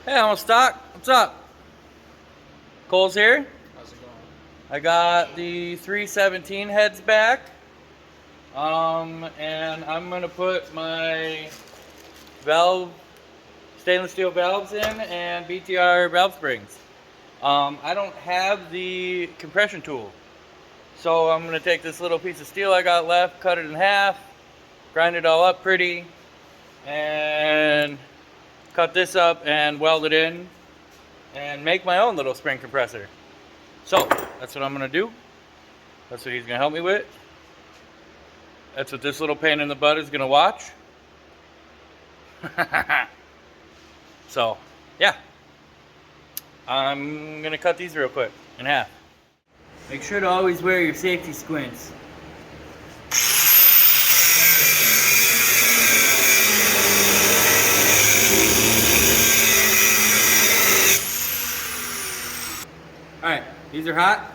Hey, I'm Stock. What's up? Cole's here. How's it going? I got the 317 heads back. And I'm gonna put my stainless steel valves in and BTR valve springs. I don't have the compression tool. So I'm gonna take this little piece of steel I got left, cut it in half, grind it all up pretty, and cut this up and weld it in and make my own little spring compressor. So that's what I'm gonna do. That's what he's gonna help me with. That's what this little pain in the butt is gonna watch. So yeah, I'm gonna cut these real quick in half. Make sure to always wear your safety squints. Alright, these are hot.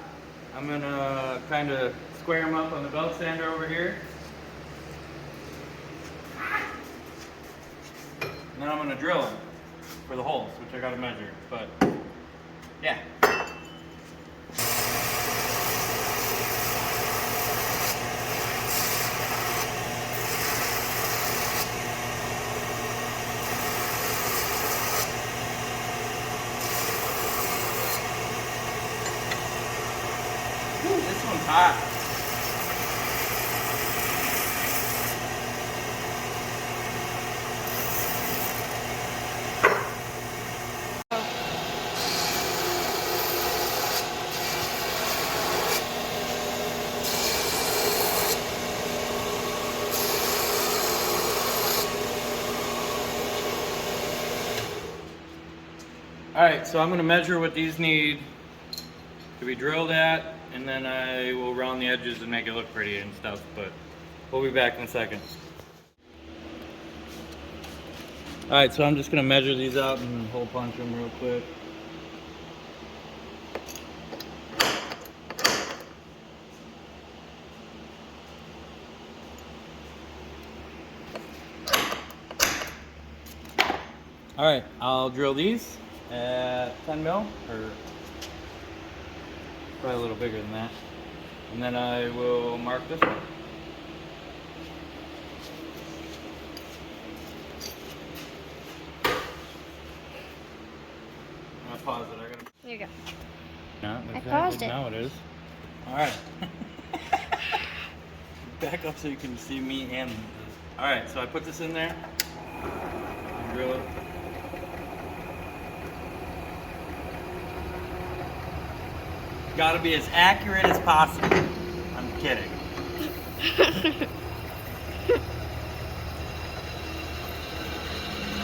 I'm gonna kind of square them up on the belt sander over here. And then I'm gonna drill them for the holes, which I gotta measure, but yeah. Ooh, this one's hot. Alright, so I'm going to measure what these need to be drilled at, and then I will round the edges and make it look pretty and stuff, but we'll be back in a second. Alright, so I'm just going to measure these out and hole punch them real quick. Alright, I'll drill these at 10 mil, or probably a little bigger than that. And then I will mark this one. I'm gonna pause it. There you go. No, I paused it. Now it is. Alright. Back up so you can see me and this. Alright, so I put this in there. And drill it. Gotta be as accurate as possible. I'm kidding.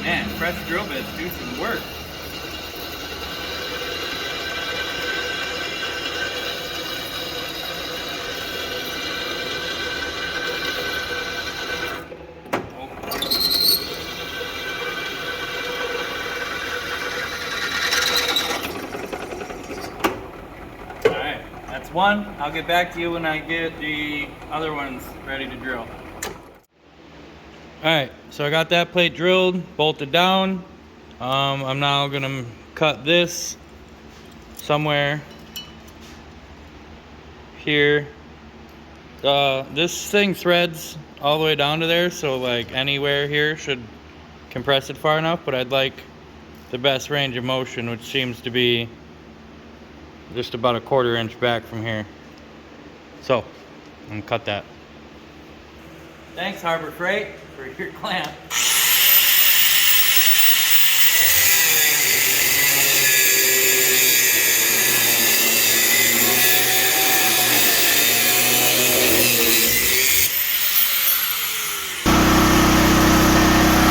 Man, fresh drill bits do some work. That's one. I'll get back to you when I get the other ones ready to drill. Alright, so I got that plate drilled, bolted down. I'm now gonna cut this somewhere here. This thing threads all the way down to there, so like anywhere here should compress it far enough, but I'd like the best range of motion, which seems to be just about a 1/4 inch back from here. So, I'm gonna cut that. Thanks, Harbor Freight, for your clamp.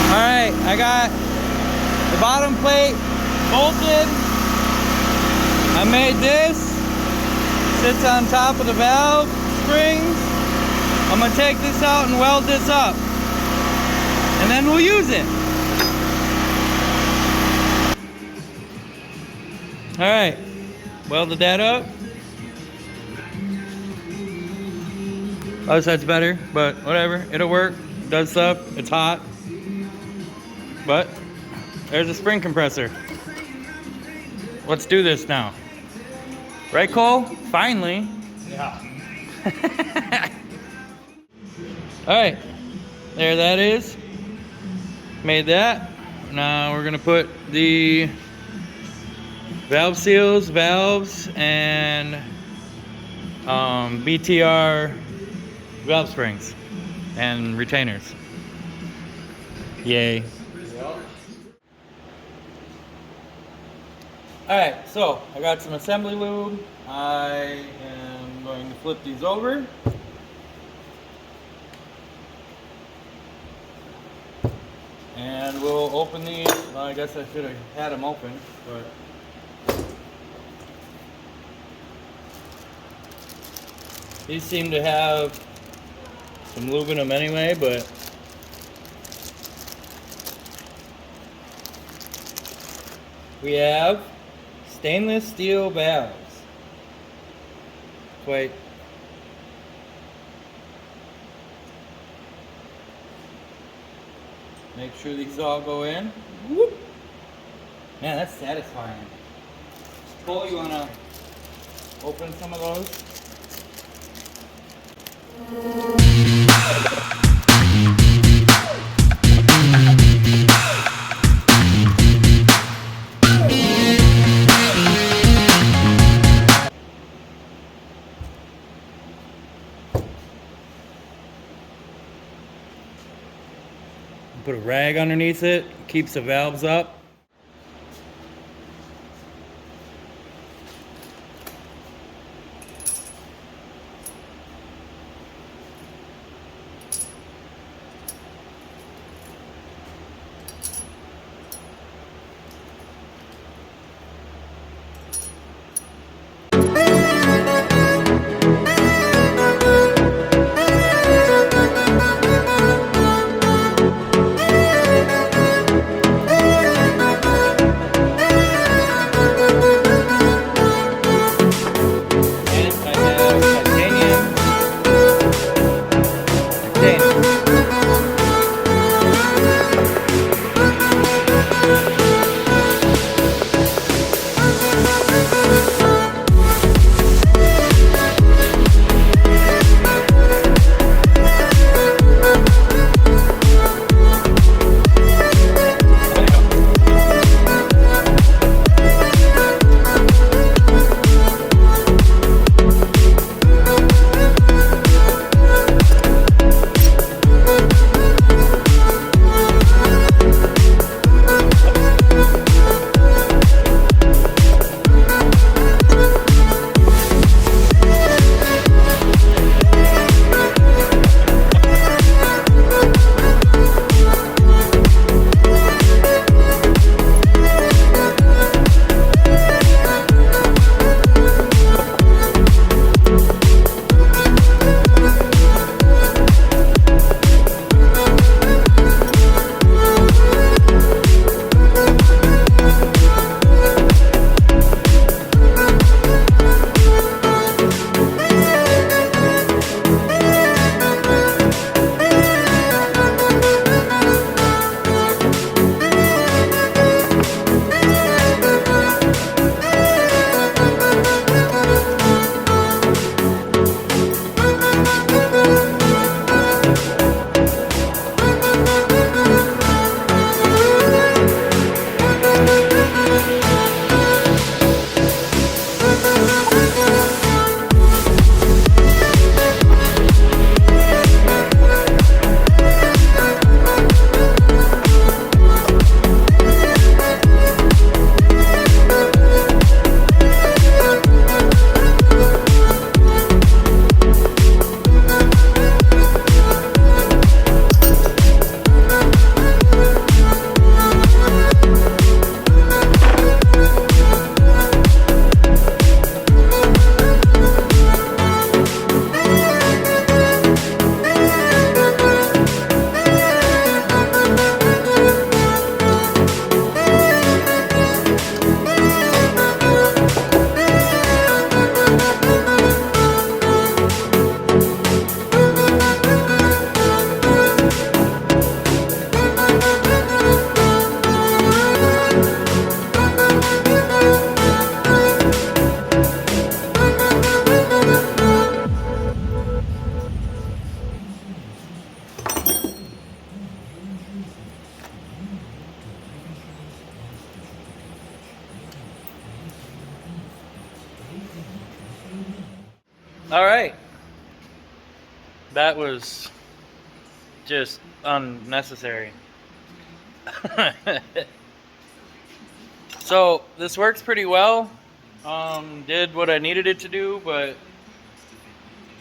Alright, I got the bottom plate bolted. I made this, sits on top of the valve springs. I'm gonna take this out and weld this up, and then we'll use it. All right, welded that up. Other side's better, but whatever, it'll work. It does stuff, it's hot. But there's a spring compressor. let's do this now. Right, Cole? Finally. Yeah. Alright, there that is. Made that. Now we're gonna put the valve seals, valves, and BTR valve springs and retainers. Yay. Yep. Alright, so I got some assembly lube. I am going to flip these over. And we'll open these. Well, I guess I should have had them open, but these seem to have some lube in them anyway, but we have stainless steel valves. Wait. Make sure these all go in. Whoop. Man, that's satisfying. Cole, you wanna open some of those? Put a rag underneath it, keeps the valves up. All right. That was just unnecessary. So this works pretty well. Did what I needed it to do, but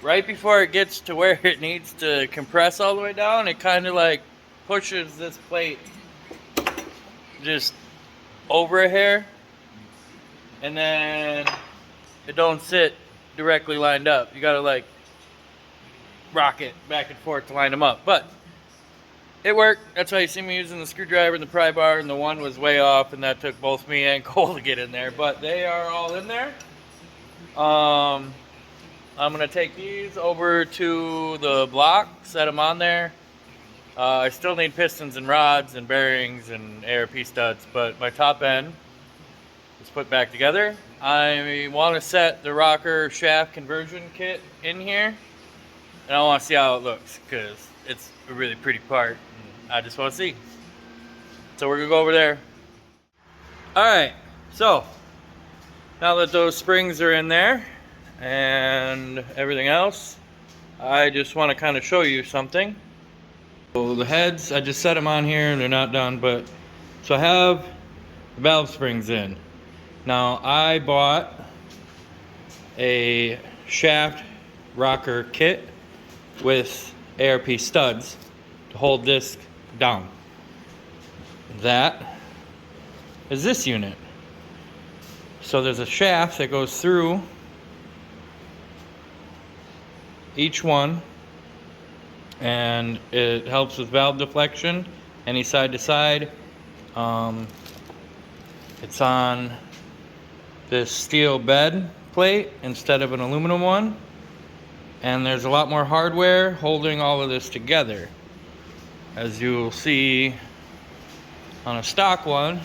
right before it gets to where it needs to compress all the way down, it kind of like pushes this plate just over a hair, and then it don't sit directly lined up. You gotta like rock it back and forth to line them up, but it worked. That's why you see me using the screwdriver and the pry bar, and the one was way off, and that took both me and Cole to get in there, but they are all in there. I'm gonna take these over to the block, set them on there. I still need pistons and rods and bearings and ARP studs, but my top end is put back together. I want to set the rocker shaft conversion kit in here, and I want to see how it looks because it's a really pretty part. I just want to see. So we're gonna go over there. All right, so now that those springs are in there and everything else, I just want to kind of show you something. So the heads, I just set them on here and they're not done, but so I have valve springs in. Now I bought a shaft rocker kit with ARP studs to hold this down. That is this unit. So there's a shaft that goes through each one, and it helps with valve deflection, any side to side. It's on this steel bed plate instead of an aluminum one, and there's a lot more hardware holding all of this together. As you'll see on a stock one,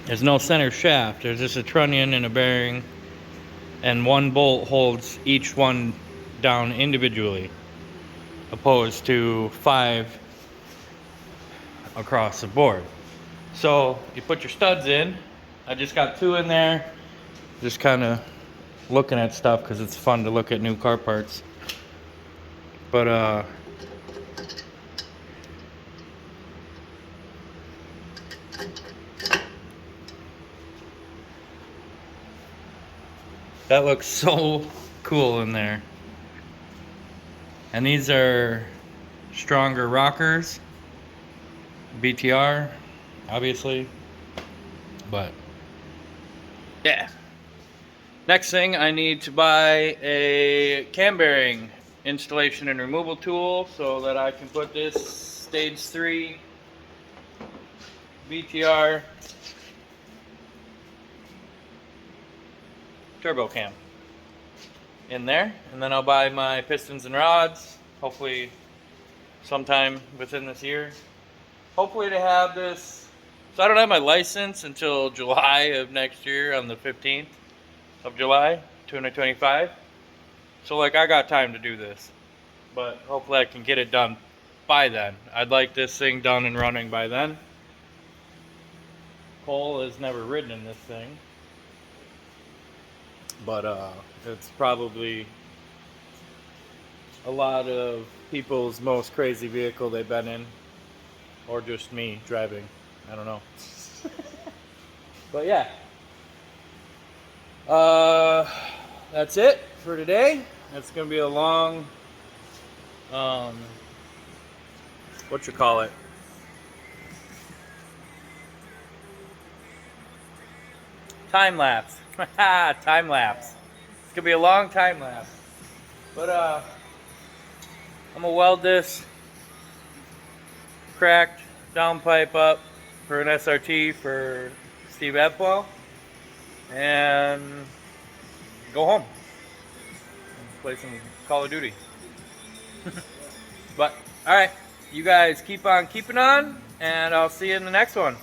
there's no center shaft. There's just a trunnion and a bearing, and one bolt holds each one down individually, opposed to 5 across the board. So you put your studs in. I just got 2 in there, just kind of looking at stuff because it's fun to look at new car parts. But that looks so cool in there. And these are stronger rockers, BTR, obviously, but yeah. Next thing, I need to buy a cam bearing installation and removal tool so that I can put this stage 3 BTR turbo cam in there, and then I'll buy my pistons and rods, hopefully sometime within this year. Hopefully to have this, so I don't have my license until July of next year, on the 15th of July, 2025. So like I got time to do this, but hopefully I can get it done by then. I'd like this thing done and running by then. Cole has never ridden in this thing, but it's probably a lot of people's most crazy vehicle they've been in, or just me driving, I don't know. But yeah, that's it for today. It's gonna be a long what you call it, time lapse. Time lapse. It's gonna be a long time lapse. But I'm gonna weld this cracked downpipe up for an SRT for Steve Epwell and go home and play some Call of Duty. But alright, you guys keep on keeping on, and I'll see you in the next one.